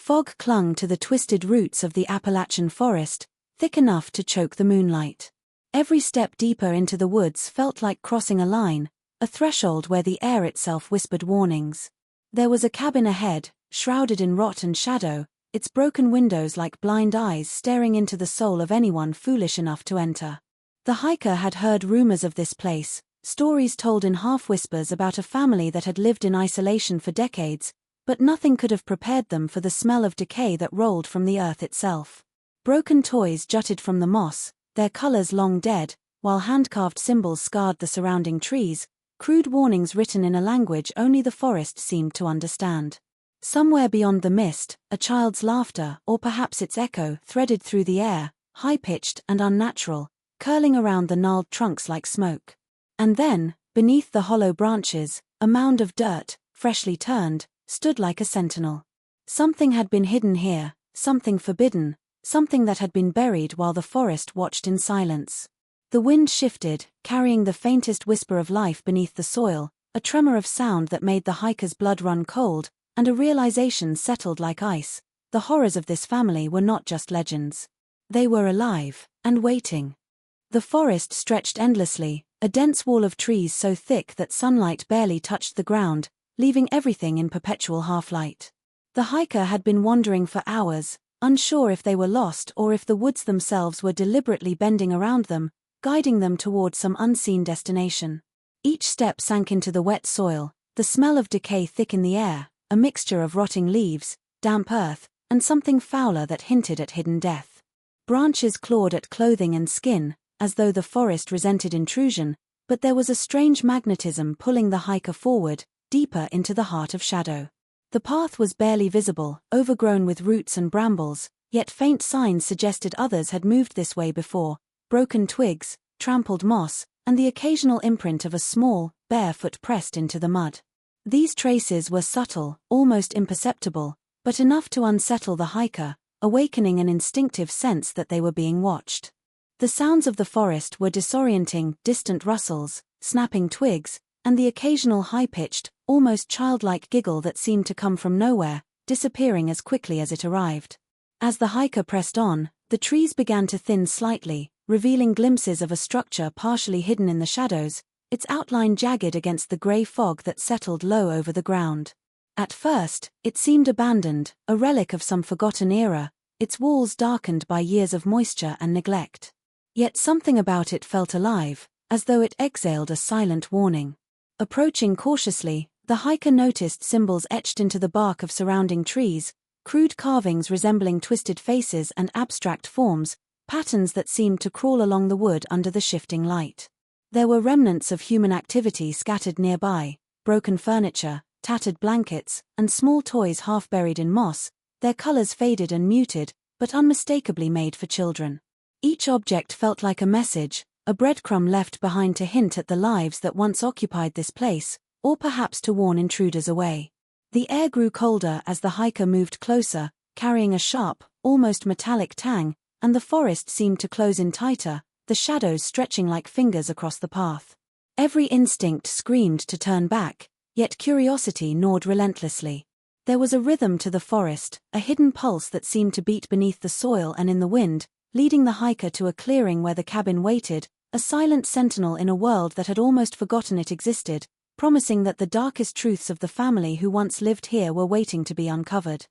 Fog clung to the twisted roots of the Appalachian forest, thick enough to choke the moonlight. Every step deeper into the woods felt like crossing a line, a threshold where the air itself whispered warnings. There was a cabin ahead, shrouded in rot and shadow, its broken windows like blind eyes staring into the soul of anyone foolish enough to enter. The hiker had heard rumors of this place, stories told in half-whispers about a family that had lived in isolation for decades, but nothing could have prepared them for the smell of decay that rolled from the earth itself. Broken toys jutted from the moss, their colors long dead, while hand-carved symbols scarred the surrounding trees, crude warnings written in a language only the forest seemed to understand. Somewhere beyond the mist, a child's laughter, or perhaps its echo, threaded through the air, high-pitched and unnatural, curling around the gnarled trunks like smoke. And then, beneath the hollow branches, a mound of dirt, freshly turned, stood like a sentinel. Something had been hidden here, something forbidden, something that had been buried while the forest watched in silence. The wind shifted, carrying the faintest whisper of life beneath the soil, a tremor of sound that made the hiker's blood run cold, and a realization settled like ice. The horrors of this family were not just legends. They were alive, and waiting. The forest stretched endlessly, a dense wall of trees so thick that sunlight barely touched the ground, leaving everything in perpetual half-light. The hiker had been wandering for hours, unsure if they were lost or if the woods themselves were deliberately bending around them, guiding them toward some unseen destination. Each step sank into the wet soil, the smell of decay thick in the air, a mixture of rotting leaves, damp earth, and something fouler that hinted at hidden death. Branches clawed at clothing and skin, as though the forest resented intrusion, but there was a strange magnetism pulling the hiker forward, deeper into the heart of shadow. The path was barely visible, overgrown with roots and brambles, yet faint signs suggested others had moved this way before: broken twigs, trampled moss, and the occasional imprint of a small, bare foot pressed into the mud. These traces were subtle, almost imperceptible, but enough to unsettle the hiker, awakening an instinctive sense that they were being watched. The sounds of the forest were disorienting, distant rustles, snapping twigs, and the occasional high-pitched, almost childlike giggle that seemed to come from nowhere, disappearing as quickly as it arrived. As the hiker pressed on, the trees began to thin slightly, revealing glimpses of a structure partially hidden in the shadows, its outline jagged against the grey fog that settled low over the ground. At first, it seemed abandoned, a relic of some forgotten era, its walls darkened by years of moisture and neglect. Yet something about it felt alive, as though it exhaled a silent warning. Approaching cautiously, the hiker noticed symbols etched into the bark of surrounding trees, crude carvings resembling twisted faces and abstract forms, patterns that seemed to crawl along the wood under the shifting light. There were remnants of human activity scattered nearby: broken furniture, tattered blankets, and small toys half buried in moss, their colors faded and muted, but unmistakably made for children. Each object felt like a message, a breadcrumb left behind to hint at the lives that once occupied this place, or perhaps to warn intruders away. The air grew colder as the hiker moved closer, carrying a sharp, almost metallic tang, and the forest seemed to close in tighter, the shadows stretching like fingers across the path. Every instinct screamed to turn back, yet curiosity gnawed relentlessly. There was a rhythm to the forest, a hidden pulse that seemed to beat beneath the soil and in the wind, leading the hiker to a clearing where the cabin waited, a silent sentinel in a world that had almost forgotten it existed, promising that the darkest truths of the family who once lived here were waiting to be uncovered.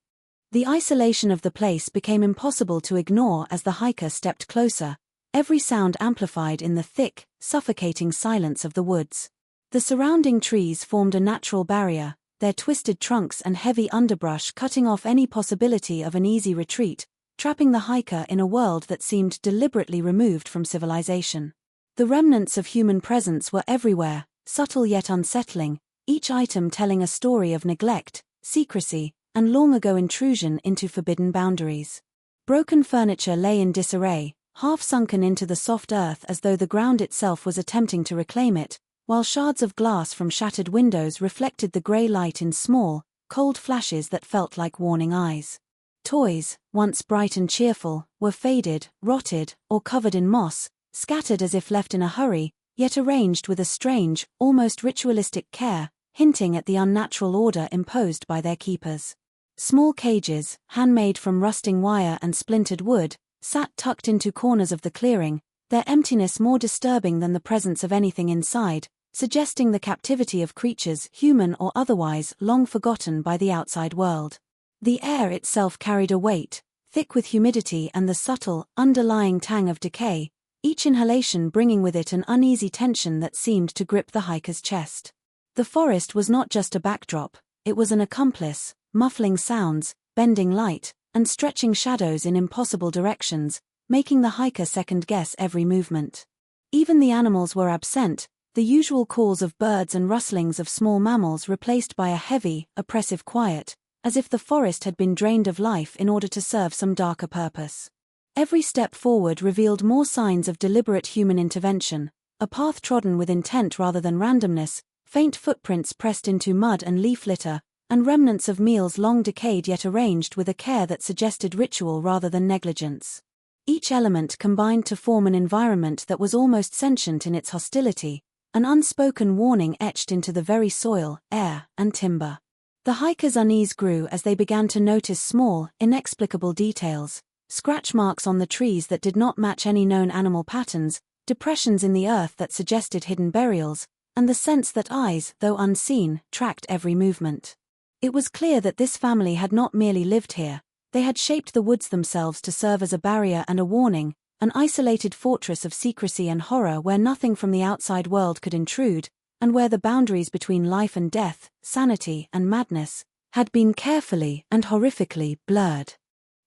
The isolation of the place became impossible to ignore as the hiker stepped closer, every sound amplified in the thick, suffocating silence of the woods. The surrounding trees formed a natural barrier, their twisted trunks and heavy underbrush cutting off any possibility of an easy retreat, trapping the hiker in a world that seemed deliberately removed from civilization. The remnants of human presence were everywhere, subtle yet unsettling, each item telling a story of neglect, secrecy, and long-ago intrusion into forbidden boundaries. Broken furniture lay in disarray, half sunken into the soft earth as though the ground itself was attempting to reclaim it, while shards of glass from shattered windows reflected the grey light in small, cold flashes that felt like warning eyes. Toys, once bright and cheerful, were faded, rotted, or covered in moss, scattered as if left in a hurry, yet arranged with a strange, almost ritualistic care, hinting at the unnatural order imposed by their keepers. Small cages, handmade from rusting wire and splintered wood, sat tucked into corners of the clearing, their emptiness more disturbing than the presence of anything inside, suggesting the captivity of creatures, human or otherwise, long forgotten by the outside world. The air itself carried a weight, thick with humidity and the subtle, underlying tang of decay, each inhalation bringing with it an uneasy tension that seemed to grip the hiker's chest. The forest was not just a backdrop, it was an accomplice, muffling sounds, bending light, and stretching shadows in impossible directions, making the hiker second-guess every movement. Even the animals were absent, the usual calls of birds and rustlings of small mammals replaced by a heavy, oppressive quiet, as if the forest had been drained of life in order to serve some darker purpose. Every step forward revealed more signs of deliberate human intervention, a path trodden with intent rather than randomness, faint footprints pressed into mud and leaf litter, and remnants of meals long decayed yet arranged with a care that suggested ritual rather than negligence. Each element combined to form an environment that was almost sentient in its hostility, an unspoken warning etched into the very soil, air, and timber. The hikers' unease grew as they began to notice small, inexplicable details, scratch marks on the trees that did not match any known animal patterns, depressions in the earth that suggested hidden burials, and the sense that eyes, though unseen, tracked every movement. It was clear that this family had not merely lived here, they had shaped the woods themselves to serve as a barrier and a warning, an isolated fortress of secrecy and horror where nothing from the outside world could intrude, and where the boundaries between life and death, sanity and madness, had been carefully and horrifically blurred.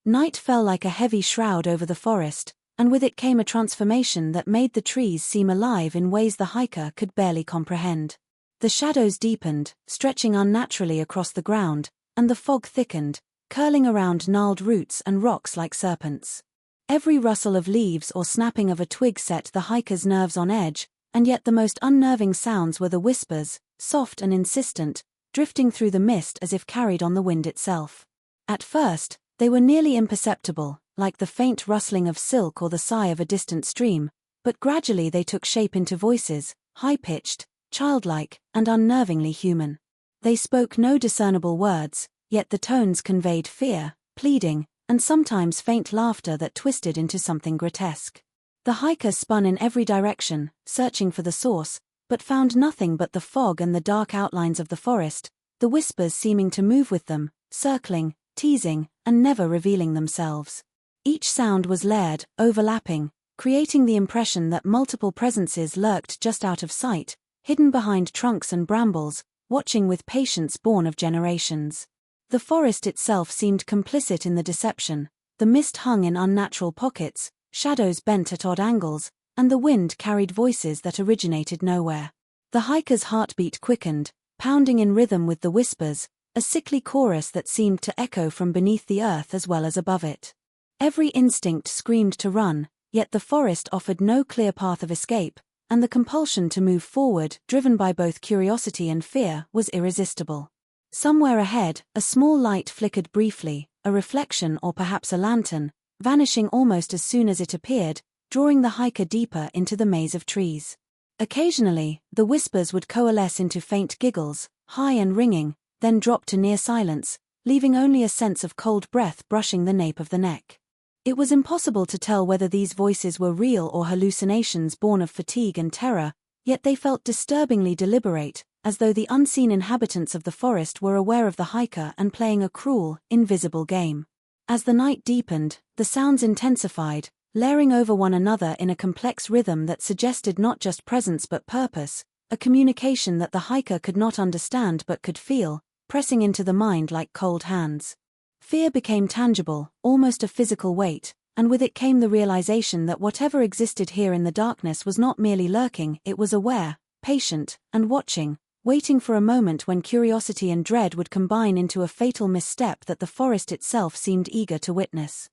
Night fell like a heavy shroud over the forest, and with it came a transformation that made the trees seem alive in ways the hiker could barely comprehend. The shadows deepened, stretching unnaturally across the ground, and the fog thickened, curling around gnarled roots and rocks like serpents. Every rustle of leaves or snapping of a twig set the hiker's nerves on edge, and yet the most unnerving sounds were the whispers, soft and insistent, drifting through the mist as if carried on the wind itself. At first, they were nearly imperceptible, like the faint rustling of silk or the sigh of a distant stream, but gradually they took shape into voices, high-pitched, childlike, and unnervingly human. They spoke no discernible words, yet the tones conveyed fear, pleading, and sometimes faint laughter that twisted into something grotesque. The hiker spun in every direction, searching for the source, but found nothing but the fog and the dark outlines of the forest, the whispers seeming to move with them, circling, teasing, and never revealing themselves. Each sound was layered, overlapping, creating the impression that multiple presences lurked just out of sight, hidden behind trunks and brambles, watching with patience born of generations. The forest itself seemed complicit in the deception, the mist hung in unnatural pockets, shadows bent at odd angles, and the wind carried voices that originated nowhere. The hiker's heartbeat quickened, pounding in rhythm with the whispers, a sickly chorus that seemed to echo from beneath the earth as well as above it. Every instinct screamed to run, yet the forest offered no clear path of escape, and the compulsion to move forward, driven by both curiosity and fear, was irresistible. Somewhere ahead, a small light flickered briefly, a reflection or perhaps a lantern, vanishing almost as soon as it appeared, drawing the hiker deeper into the maze of trees. Occasionally, the whispers would coalesce into faint giggles, high and ringing, then drop to near silence, leaving only a sense of cold breath brushing the nape of the neck. It was impossible to tell whether these voices were real or hallucinations born of fatigue and terror, yet they felt disturbingly deliberate, as though the unseen inhabitants of the forest were aware of the hiker and playing a cruel, invisible game. As the night deepened, the sounds intensified, layering over one another in a complex rhythm that suggested not just presence but purpose, a communication that the hiker could not understand but could feel, pressing into the mind like cold hands. Fear became tangible, almost a physical weight, and with it came the realization that whatever existed here in the darkness was not merely lurking, it was aware, patient, and watching, waiting for a moment when curiosity and dread would combine into a fatal misstep that the forest itself seemed eager to witness.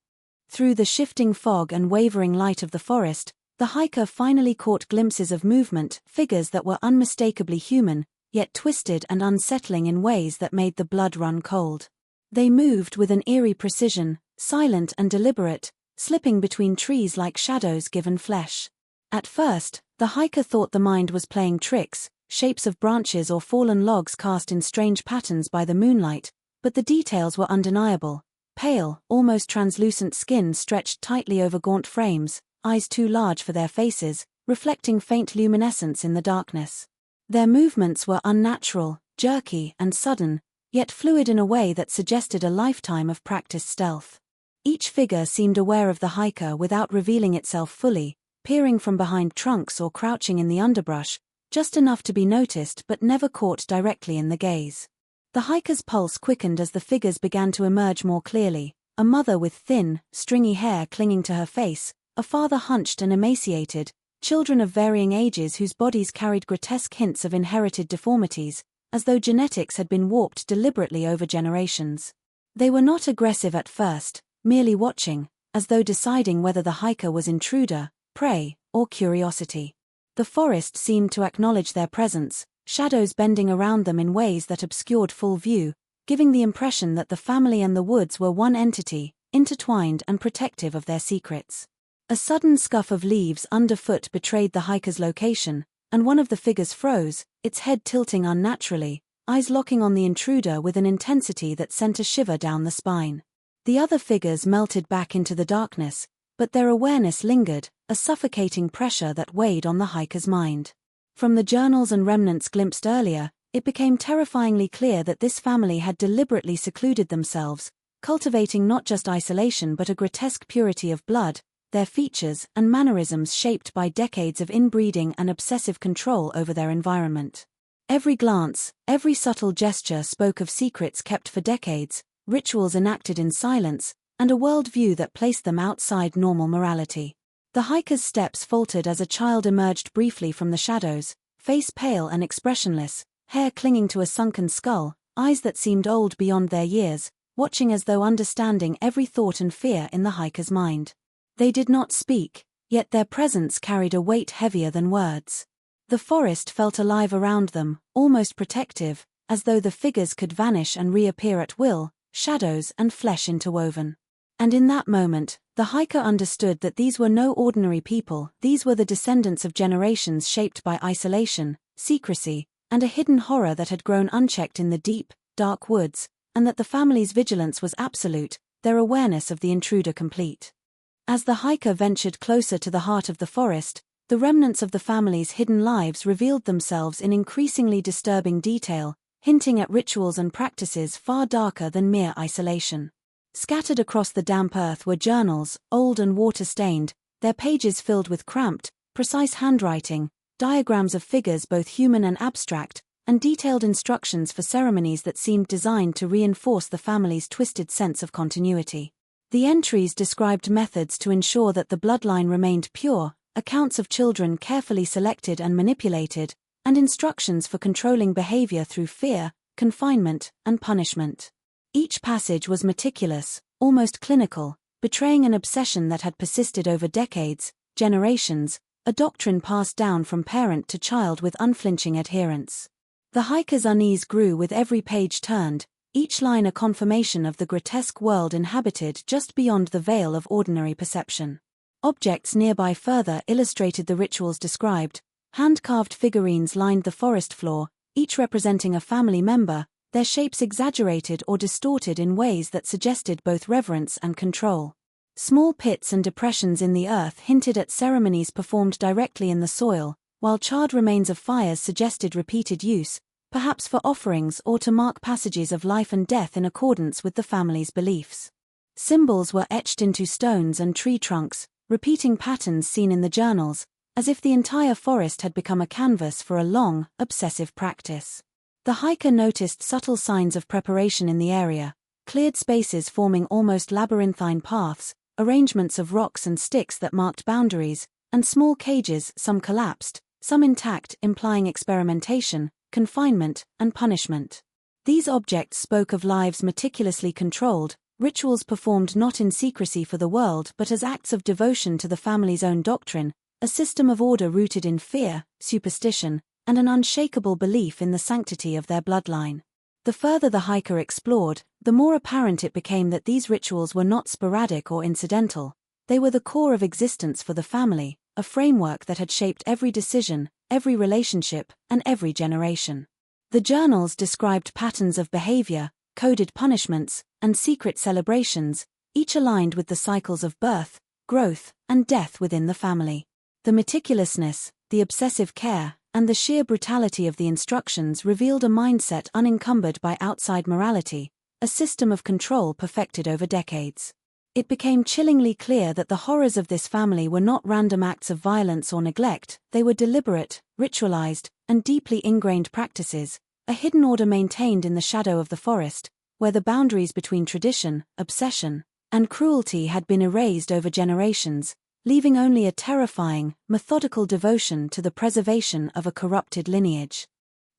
Through the shifting fog and wavering light of the forest, the hiker finally caught glimpses of movement, figures that were unmistakably human, yet twisted and unsettling in ways that made the blood run cold. They moved with an eerie precision, silent and deliberate, slipping between trees like shadows given flesh. At first, the hiker thought the mind was playing tricks, shapes of branches or fallen logs cast in strange patterns by the moonlight, But the details were undeniable. Pale, almost translucent skin stretched tightly over gaunt frames, eyes too large for their faces, reflecting faint luminescence in the darkness. Their movements were unnatural, jerky, and sudden, yet fluid in a way that suggested a lifetime of practiced stealth. Each figure seemed aware of the hiker without revealing itself fully, peering from behind trunks or crouching in the underbrush, just enough to be noticed but never caught directly in the gaze. The hiker's pulse quickened as the figures began to emerge more clearly, a mother with thin, stringy hair clinging to her face, a father hunched and emaciated, children of varying ages whose bodies carried grotesque hints of inherited deformities, as though genetics had been warped deliberately over generations. They were not aggressive at first, merely watching, as though deciding whether the hiker was intruder, prey, or curiosity. The forest seemed to acknowledge their presence, shadows bending around them in ways that obscured full view, giving the impression that the family and the woods were one entity, intertwined and protective of their secrets. A sudden scuff of leaves underfoot betrayed the hiker's location, and one of the figures froze, its head tilting unnaturally, eyes locking on the intruder with an intensity that sent a shiver down the spine. The other figures melted back into the darkness, but their awareness lingered, a suffocating pressure that weighed on the hiker's mind. From the journals and remnants glimpsed earlier, it became terrifyingly clear that this family had deliberately secluded themselves, cultivating not just isolation but a grotesque purity of blood, their features and mannerisms shaped by decades of inbreeding and obsessive control over their environment. Every glance, every subtle gesture spoke of secrets kept for decades, rituals enacted in silence, and a worldview that placed them outside normal morality. The hiker's steps faltered as a child emerged briefly from the shadows, face pale and expressionless, hair clinging to a sunken skull, eyes that seemed old beyond their years, watching as though understanding every thought and fear in the hiker's mind. They did not speak, yet their presence carried a weight heavier than words. The forest felt alive around them, almost protective, as though the figures could vanish and reappear at will, shadows and flesh interwoven. And in that moment, the hiker understood that these were no ordinary people, these were the descendants of generations shaped by isolation, secrecy, and a hidden horror that had grown unchecked in the deep, dark woods, and that the family's vigilance was absolute, their awareness of the intruder complete. As the hiker ventured closer to the heart of the forest, the remnants of the family's hidden lives revealed themselves in increasingly disturbing detail, hinting at rituals and practices far darker than mere isolation. Scattered across the damp earth were journals, old and water-stained, their pages filled with cramped, precise handwriting, diagrams of figures both human and abstract, and detailed instructions for ceremonies that seemed designed to reinforce the family's twisted sense of continuity. The entries described methods to ensure that the bloodline remained pure, accounts of children carefully selected and manipulated, and instructions for controlling behavior through fear, confinement, and punishment. Each passage was meticulous, almost clinical, betraying an obsession that had persisted over decades, generations, a doctrine passed down from parent to child with unflinching adherence. The hiker's unease grew with every page turned, each line a confirmation of the grotesque world inhabited just beyond the veil of ordinary perception. Objects nearby further illustrated the rituals described. Hand-carved figurines lined the forest floor, each representing a family member, their shapes exaggerated or distorted in ways that suggested both reverence and control. Small pits and depressions in the earth hinted at ceremonies performed directly in the soil, while charred remains of fires suggested repeated use, perhaps for offerings or to mark passages of life and death in accordance with the family's beliefs. Symbols were etched into stones and tree trunks, repeating patterns seen in the journals, as if the entire forest had become a canvas for a long, obsessive practice. The hiker noticed subtle signs of preparation in the area, cleared spaces forming almost labyrinthine paths, arrangements of rocks and sticks that marked boundaries, and small cages, some collapsed, some intact, implying experimentation, confinement, and punishment. These objects spoke of lives meticulously controlled, rituals performed not in secrecy for the world but as acts of devotion to the family's own doctrine, a system of order rooted in fear, superstition, and an unshakable belief in the sanctity of their bloodline. The further the hiker explored, the more apparent it became that these rituals were not sporadic or incidental. They were the core of existence for the family, a framework that had shaped every decision, every relationship, and every generation. The journals described patterns of behavior, coded punishments, and secret celebrations, each aligned with the cycles of birth, growth, and death within the family. The meticulousness, the obsessive care, and the sheer brutality of the instructions revealed a mindset unencumbered by outside morality, a system of control perfected over decades. It became chillingly clear that the horrors of this family were not random acts of violence or neglect, they were deliberate, ritualized, and deeply ingrained practices, a hidden order maintained in the shadow of the forest, where the boundaries between tradition, obsession, and cruelty had been erased over generations, leaving only a terrifying, methodical devotion to the preservation of a corrupted lineage.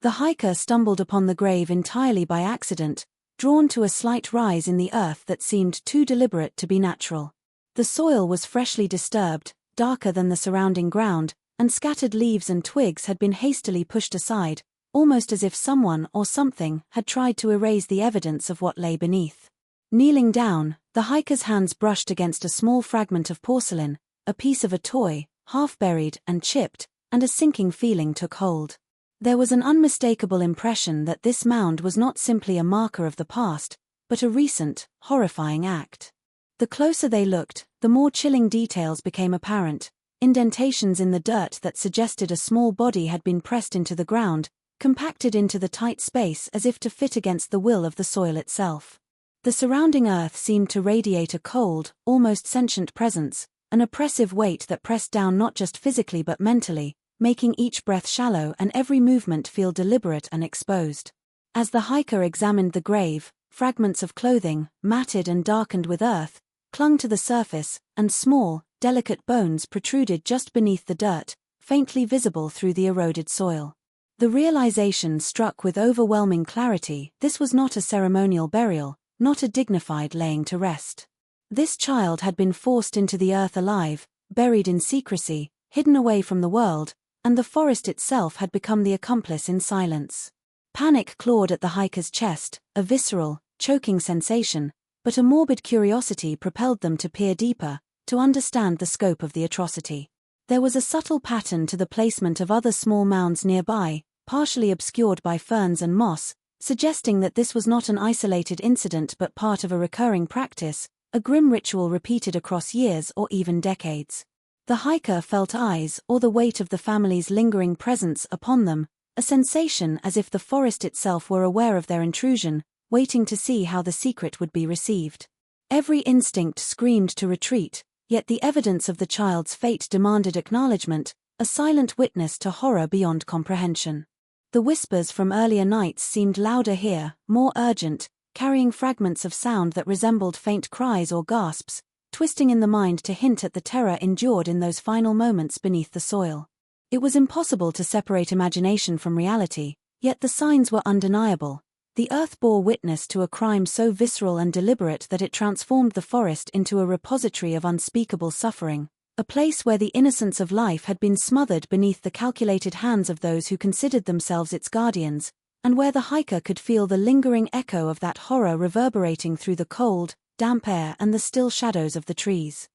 The hiker stumbled upon the grave entirely by accident, drawn to a slight rise in the earth that seemed too deliberate to be natural. The soil was freshly disturbed, darker than the surrounding ground, and scattered leaves and twigs had been hastily pushed aside, almost as if someone or something had tried to erase the evidence of what lay beneath. Kneeling down, the hiker's hands brushed against a small fragment of porcelain, a piece of a toy, half buried and chipped, and a sinking feeling took hold. There was an unmistakable impression that this mound was not simply a marker of the past, but a recent, horrifying act. The closer they looked, the more chilling details became apparent, indentations in the dirt that suggested a small body had been pressed into the ground, compacted into the tight space as if to fit against the will of the soil itself. The surrounding earth seemed to radiate a cold, almost sentient presence, an oppressive weight that pressed down not just physically but mentally, making each breath shallow and every movement feel deliberate and exposed. As the hiker examined the grave, fragments of clothing, matted and darkened with earth, clung to the surface, and small, delicate bones protruded just beneath the dirt, faintly visible through the eroded soil. The realization struck with overwhelming clarity: this was not a ceremonial burial, not a dignified laying to rest. This child had been forced into the earth alive, buried in secrecy, hidden away from the world, and the forest itself had become the accomplice in silence. Panic clawed at the hiker's chest, a visceral, choking sensation, but a morbid curiosity propelled them to peer deeper, to understand the scope of the atrocity. There was a subtle pattern to the placement of other small mounds nearby, partially obscured by ferns and moss, suggesting that this was not an isolated incident but part of a recurring practice, a grim ritual repeated across years or even decades. The hiker felt eyes or the weight of the family's lingering presence upon them, a sensation as if the forest itself were aware of their intrusion, waiting to see how the secret would be received. Every instinct screamed to retreat, yet the evidence of the child's fate demanded acknowledgement, a silent witness to horror beyond comprehension. The whispers from earlier nights seemed louder here, more urgent, carrying fragments of sound that resembled faint cries or gasps, twisting in the mind to hint at the terror endured in those final moments beneath the soil. It was impossible to separate imagination from reality, yet the signs were undeniable. The earth bore witness to a crime so visceral and deliberate that it transformed the forest into a repository of unspeakable suffering, a place where the innocence of life had been smothered beneath the calculated hands of those who considered themselves its guardians, and where the hiker could feel the lingering echo of that horror reverberating through the cold, damp air and the still shadows of the trees.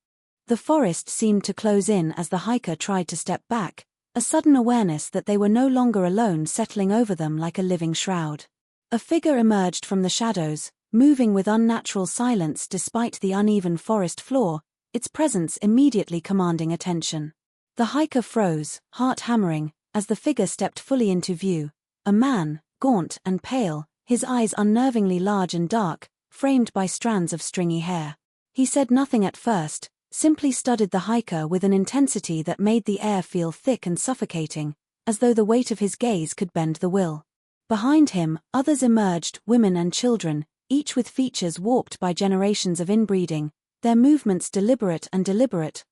The forest seemed to close in as the hiker tried to step back, a sudden awareness that they were no longer alone settling over them like a living shroud. A figure emerged from the shadows, moving with unnatural silence despite the uneven forest floor, its presence immediately commanding attention. The hiker froze, heart hammering, as the figure stepped fully into view, a man, gaunt and pale, his eyes unnervingly large and dark, framed by strands of stringy hair. He said nothing at first, simply studied the hiker with an intensity that made the air feel thick and suffocating, as though the weight of his gaze could bend the will. Behind him, others emerged, women and children, each with features warped by generations of inbreeding, their movements deliberate,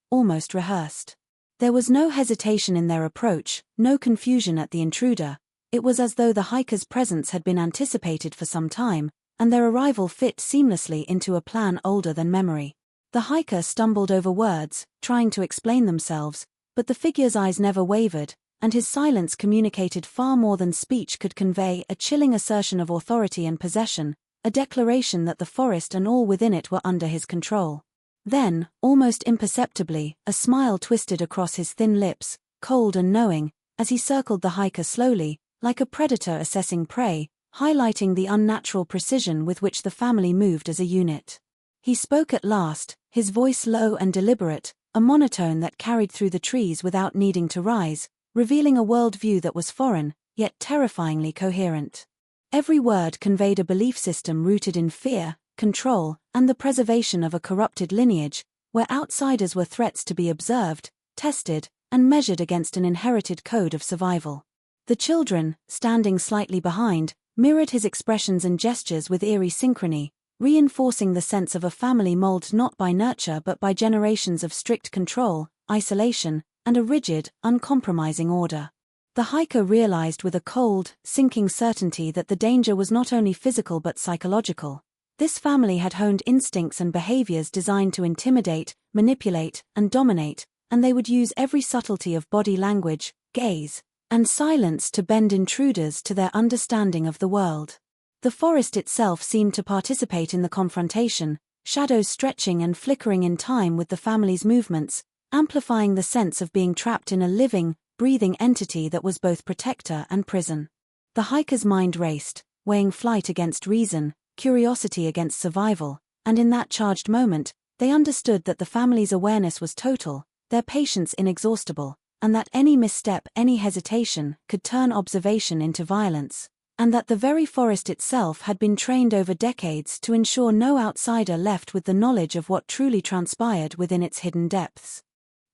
almost rehearsed. There was no hesitation in their approach, no confusion at the intruder. It was as though the hiker's presence had been anticipated for some time, and their arrival fit seamlessly into a plan older than memory. The hiker stumbled over words, trying to explain themselves, but the figure's eyes never wavered, and his silence communicated far more than speech could convey, a chilling assertion of authority and possession, a declaration that the forest and all within it were under his control. Then, almost imperceptibly, a smile twisted across his thin lips, cold and knowing, as he circled the hiker slowly, like a predator assessing prey, highlighting the unnatural precision with which the family moved as a unit. He spoke at last, his voice low and deliberate, a monotone that carried through the trees without needing to rise, revealing a worldview that was foreign, yet terrifyingly coherent. Every word conveyed a belief system rooted in fear, control, and the preservation of a corrupted lineage, where outsiders were threats to be observed, tested, and measured against an inherited code of survival. The children, standing slightly behind, mirrored his expressions and gestures with eerie synchrony, reinforcing the sense of a family molded not by nurture but by generations of strict control, isolation, and a rigid, uncompromising order. The hiker realized with a cold, sinking certainty that the danger was not only physical but psychological. This family had honed instincts and behaviors designed to intimidate, manipulate, and dominate, and they would use every subtlety of body language, gaze, and silence to bend intruders to their understanding of the world. The forest itself seemed to participate in the confrontation, shadows stretching and flickering in time with the family's movements, amplifying the sense of being trapped in a living, breathing entity that was both protector and prison. The hiker's mind raced, weighing flight against reason, curiosity against survival, and in that charged moment, they understood that the family's awareness was total, their patience inexhaustible, and that any misstep, any hesitation, could turn observation into violence, and that the very forest itself had been trained over decades to ensure no outsider left with the knowledge of what truly transpired within its hidden depths.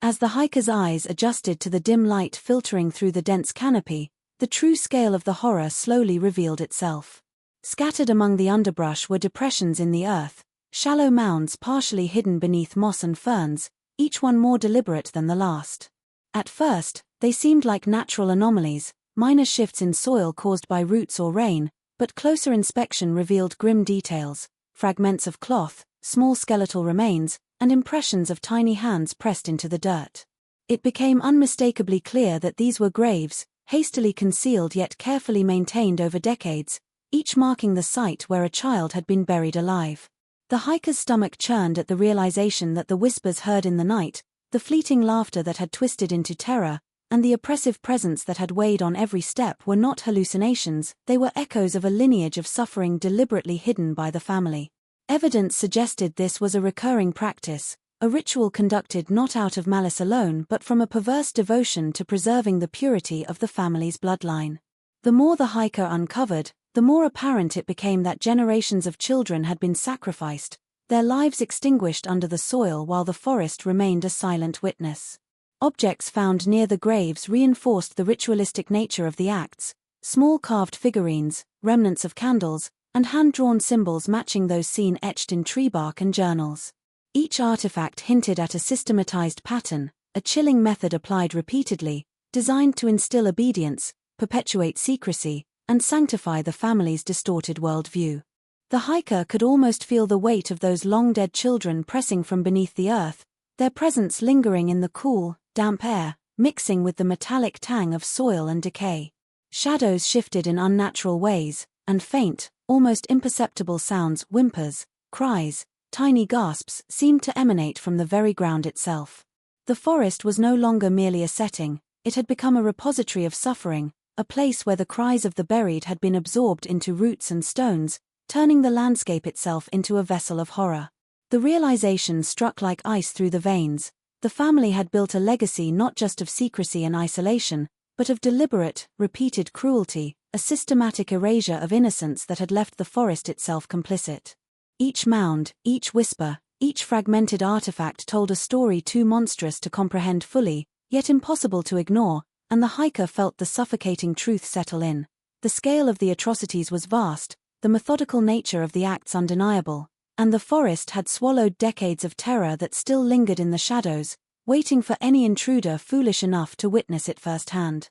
As the hiker's eyes adjusted to the dim light filtering through the dense canopy, the true scale of the horror slowly revealed itself. Scattered among the underbrush were depressions in the earth, shallow mounds partially hidden beneath moss and ferns, each one more deliberate than the last. At first, they seemed like natural anomalies, minor shifts in soil caused by roots or rain, but closer inspection revealed grim details, fragments of cloth, small skeletal remains, and impressions of tiny hands pressed into the dirt. It became unmistakably clear that these were graves, hastily concealed yet carefully maintained over decades, each marking the site where a child had been buried alive. The hiker's stomach churned at the realization that the whispers heard in the night, the fleeting laughter that had twisted into terror, and the oppressive presence that had weighed on every step were not hallucinations, they were echoes of a lineage of suffering deliberately hidden by the family. Evidence suggested this was a recurring practice, a ritual conducted not out of malice alone but from a perverse devotion to preserving the purity of the family's bloodline. The more the hiker uncovered, the more apparent it became that generations of children had been sacrificed, their lives extinguished under the soil while the forest remained a silent witness. Objects found near the graves reinforced the ritualistic nature of the acts, small carved figurines, remnants of candles, and hand-drawn symbols matching those seen etched in tree bark and journals. Each artifact hinted at a systematized pattern, a chilling method applied repeatedly, designed to instill obedience, perpetuate secrecy, and sanctify the family's distorted worldview. The hiker could almost feel the weight of those long-dead children pressing from beneath the earth, their presence lingering in the cool, damp air, mixing with the metallic tang of soil and decay. Shadows shifted in unnatural ways, and faint, almost imperceptible sounds, whimpers, cries, tiny gasps, seemed to emanate from the very ground itself. The forest was no longer merely a setting, it had become a repository of suffering, a place where the cries of the buried had been absorbed into roots and stones, turning the landscape itself into a vessel of horror. The realization struck like ice through the veins. The family had built a legacy not just of secrecy and isolation, but of deliberate, repeated cruelty, a systematic erasure of innocence that had left the forest itself complicit. Each mound, each whisper, each fragmented artifact told a story too monstrous to comprehend fully, yet impossible to ignore, and the hiker felt the suffocating truth settle in. The scale of the atrocities was vast, the methodical nature of the acts undeniable, and the forest had swallowed decades of terror that still lingered in the shadows, waiting for any intruder foolish enough to witness it firsthand.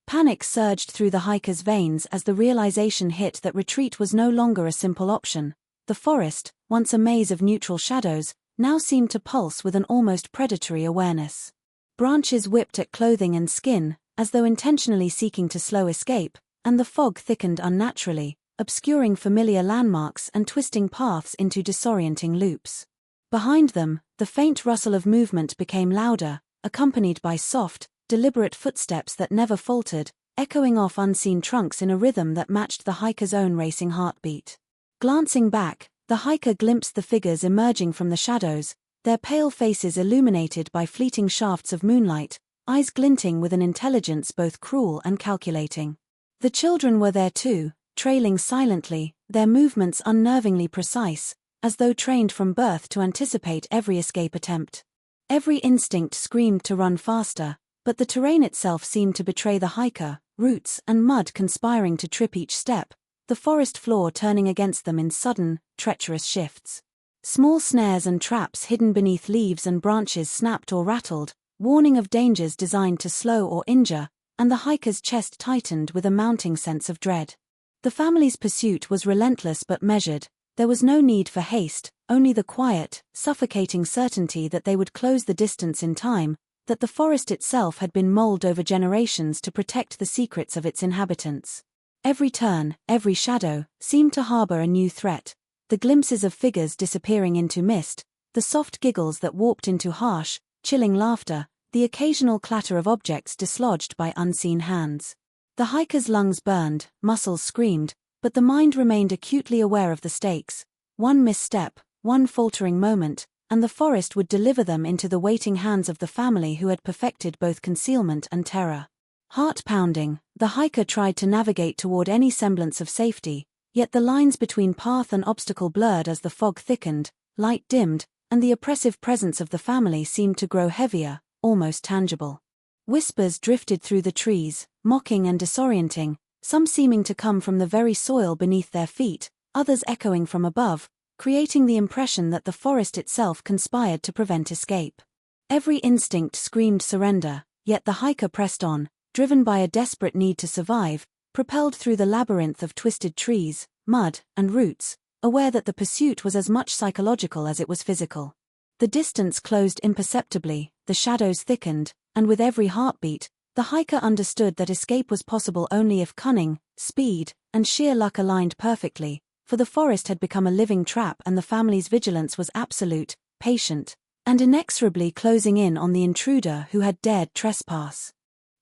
Panic surged through the hiker's veins as the realization hit that retreat was no longer a simple option. The forest, once a maze of neutral shadows, now seemed to pulse with an almost predatory awareness. Branches whipped at clothing and skin, as though intentionally seeking to slow escape, and the fog thickened unnaturally, obscuring familiar landmarks and twisting paths into disorienting loops. Behind them, the faint rustle of movement became louder, accompanied by soft, deliberate footsteps that never faltered, echoing off unseen trunks in a rhythm that matched the hiker's own racing heartbeat. Glancing back, the hiker glimpsed the figures emerging from the shadows, their pale faces illuminated by fleeting shafts of moonlight, eyes glinting with an intelligence both cruel and calculating. The children were there too, trailing silently, their movements unnervingly precise, as though trained from birth to anticipate every escape attempt. Every instinct screamed to run faster, but the terrain itself seemed to betray the hiker, roots and mud conspiring to trip each step, the forest floor turning against them in sudden, treacherous shifts. Small snares and traps hidden beneath leaves and branches snapped or rattled, warning of dangers designed to slow or injure, and the hiker's chest tightened with a mounting sense of dread. The family's pursuit was relentless but measured. There was no need for haste, only the quiet, suffocating certainty that they would close the distance in time, that the forest itself had been molded over generations to protect the secrets of its inhabitants. Every turn, every shadow, seemed to harbor a new threat, the glimpses of figures disappearing into mist, the soft giggles that warped into harsh, chilling laughter, the occasional clatter of objects dislodged by unseen hands. The hiker's lungs burned, muscles screamed, but the mind remained acutely aware of the stakes. One misstep, one faltering moment, and the forest would deliver them into the waiting hands of the family who had perfected both concealment and terror. Heart-pounding, the hiker tried to navigate toward any semblance of safety, yet the lines between path and obstacle blurred as the fog thickened, light dimmed, and the oppressive presence of the family seemed to grow heavier, almost tangible. Whispers drifted through the trees, mocking and disorienting, some seeming to come from the very soil beneath their feet, others echoing from above, creating the impression that the forest itself conspired to prevent escape. Every instinct screamed surrender, yet the hiker pressed on, driven by a desperate need to survive, propelled through the labyrinth of twisted trees, mud, and roots, aware that the pursuit was as much psychological as it was physical. The distance closed imperceptibly, the shadows thickened, and with every heartbeat, the hiker understood that escape was possible only if cunning, speed, and sheer luck aligned perfectly, for the forest had become a living trap and the family's vigilance was absolute, patient, and inexorably closing in on the intruder who had dared trespass.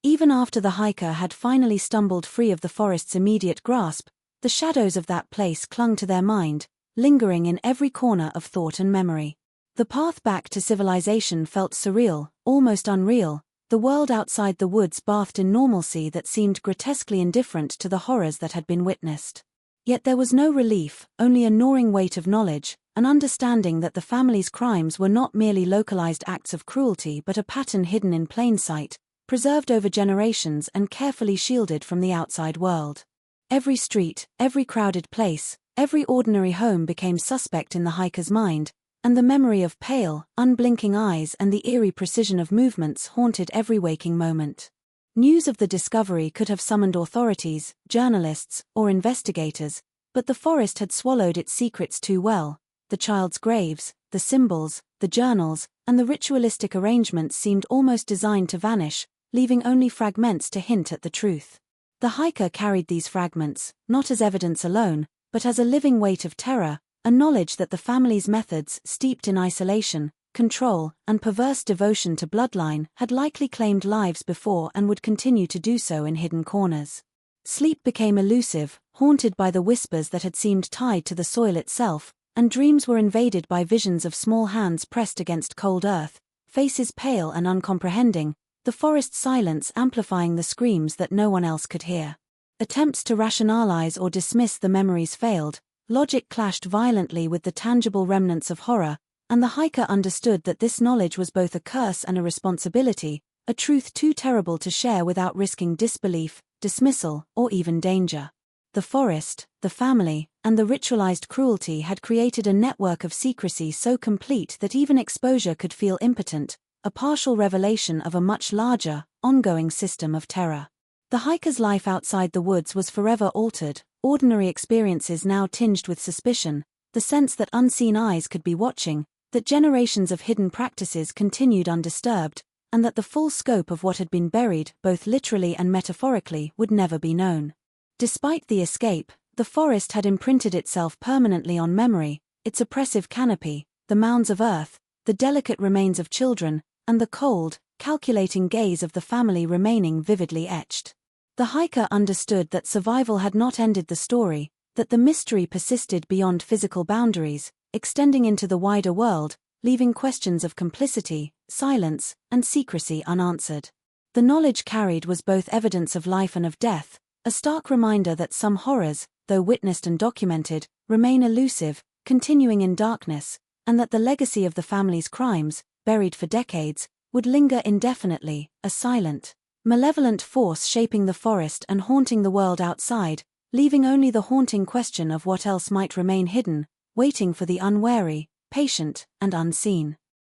Even after the hiker had finally stumbled free of the forest's immediate grasp, the shadows of that place clung to their mind, lingering in every corner of thought and memory. The path back to civilization felt surreal, almost unreal. The world outside the woods bathed in normalcy that seemed grotesquely indifferent to the horrors that had been witnessed. Yet there was no relief, only a gnawing weight of knowledge, an understanding that the family's crimes were not merely localized acts of cruelty but a pattern hidden in plain sight, preserved over generations and carefully shielded from the outside world. Every street, every crowded place, every ordinary home became suspect in the hiker's mind, and the memory of pale, unblinking eyes and the eerie precision of movements haunted every waking moment. News of the discovery could have summoned authorities, journalists, or investigators, but the forest had swallowed its secrets too well. The child's graves, the symbols, the journals, and the ritualistic arrangements seemed almost designed to vanish, leaving only fragments to hint at the truth. The hiker carried these fragments, not as evidence alone, but as a living weight of terror, a knowledge that the family's methods, steeped in isolation, control, and perverse devotion to bloodline, had likely claimed lives before and would continue to do so in hidden corners. Sleep became elusive, haunted by the whispers that had seemed tied to the soil itself, and dreams were invaded by visions of small hands pressed against cold earth, faces pale and uncomprehending, the forest's silence amplifying the screams that no one else could hear. Attempts to rationalize or dismiss the memories failed. Logic clashed violently with the tangible remnants of horror, and the hiker understood that this knowledge was both a curse and a responsibility, a truth too terrible to share without risking disbelief, dismissal, or even danger. The forest, the family, and the ritualized cruelty had created a network of secrecy so complete that even exposure could feel impotent, a partial revelation of a much larger, ongoing system of terror. The hiker's life outside the woods was forever altered. Ordinary experiences now tinged with suspicion, the sense that unseen eyes could be watching, that generations of hidden practices continued undisturbed, and that the full scope of what had been buried, both literally and metaphorically, would never be known. Despite the escape, the forest had imprinted itself permanently on memory, its oppressive canopy, the mounds of earth, the delicate remains of children, and the cold, calculating gaze of the family remaining vividly etched. The hiker understood that survival had not ended the story, that the mystery persisted beyond physical boundaries, extending into the wider world, leaving questions of complicity, silence, and secrecy unanswered. The knowledge carried was both evidence of life and of death, a stark reminder that some horrors, though witnessed and documented, remain elusive, continuing in darkness, and that the legacy of the family's crimes, buried for decades, would linger indefinitely, a silent, malevolent force shaping the forest and haunting the world outside, leaving only the haunting question of what else might remain hidden, waiting for the unwary, patient, and unseen.